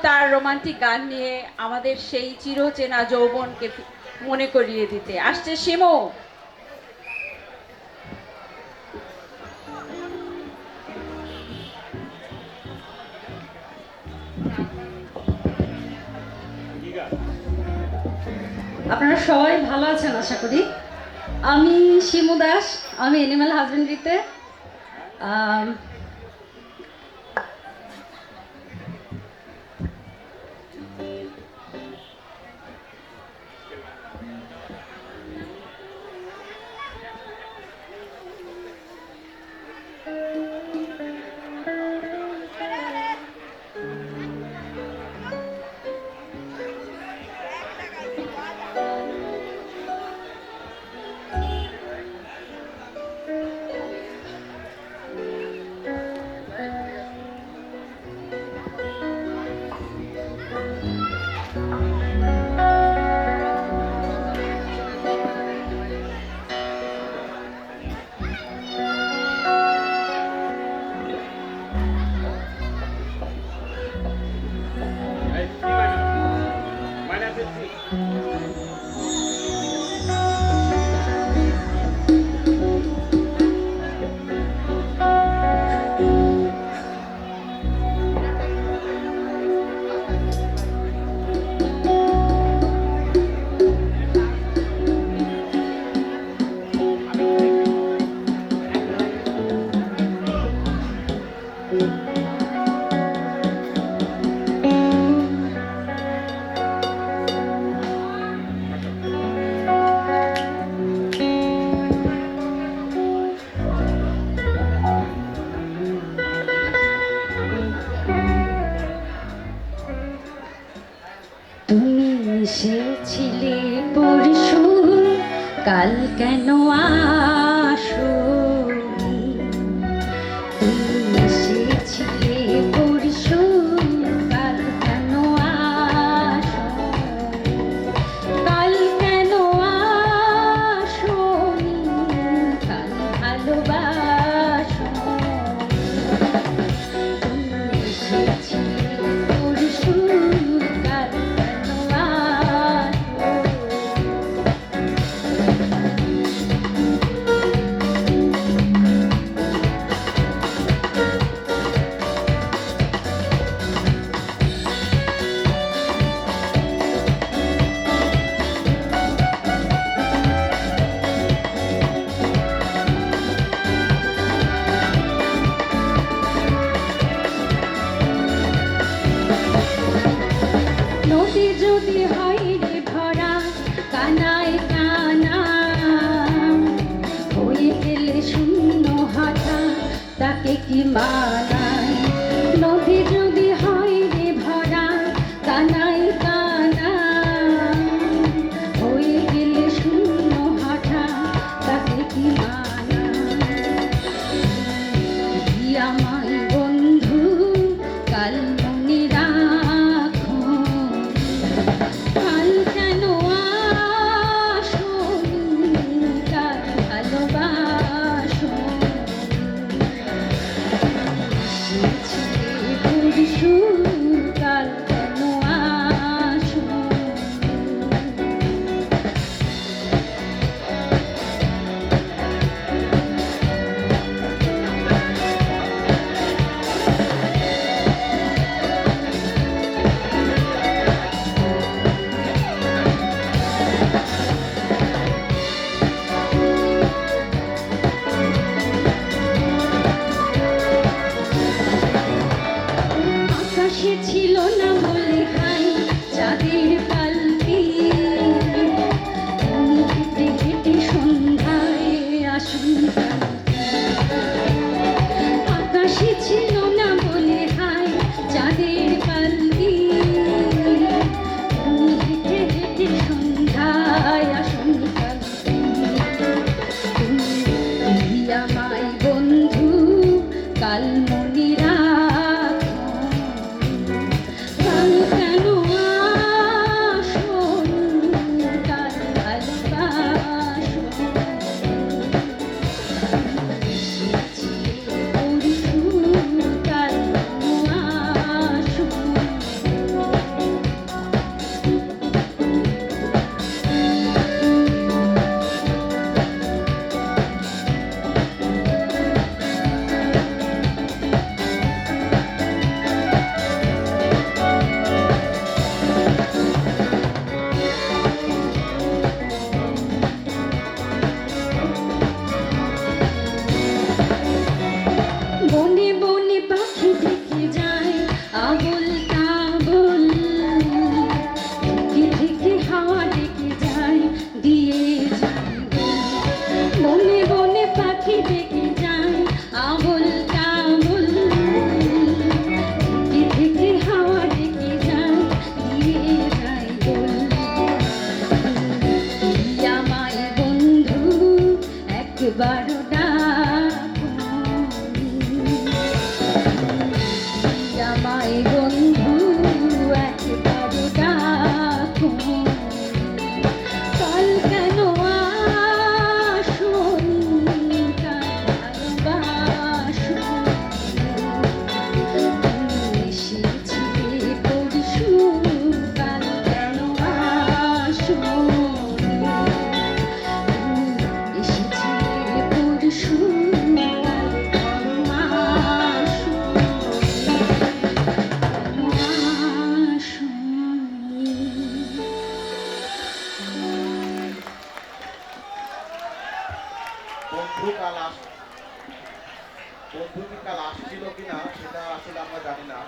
তার রোমান্টিক গান নিয়ে আমাদের সেই চিরচেনা যৌবনকে মনে করিয়ে দিতে আসছে শিমু। আপনারা সবাই ভালো আছেন আশা করি। আমি শিমু দাস, আমি অ্যানিম্যাল হাজবেন্ডারিতে তুমি এসেছিলে পরশু, কাল কেন আসোনি? তুমি এসেছিলে পরশু, কাল কেন আসোনি? কাল কেন আসোনি? কাল ভালোবাসোনি? তুমি এসেছিলে পরশু, কাল কেন নদী যদি হয় রে ভরা কানায় কানা, হয়ে গেলে শূন্য হাঁটা তাকে কি মানায়? নদী যদি হয় রে ভরা কানায় কানা, হয়ে গেলে শূন্য হাঁটা তাকে কি মানায়? আমায় বন্ধু কাল মনে রাখো, কাল কেন আসোনি? কাল ভালোবাসোনি? এসেছিলে পরশু, কাল কেন আসোনি? আকাশে ছিল না বলে হাই চাঁদের পালকি, তুমি হেঁটে হেঁটে সন্ধ্যায় আসুন কালকে। আকাশে ছিল না বলে হাই চাঁদের পালকি, তুমি হেঁটে হেঁটে সন্ধ্যায় আসুন কালকে। তুমি আমায় বন্ধু কাল মনে রাখো, কাল কেন বন্ধু কি কাল আসছিল কিনা সেটা আসলে আমরা জানি না।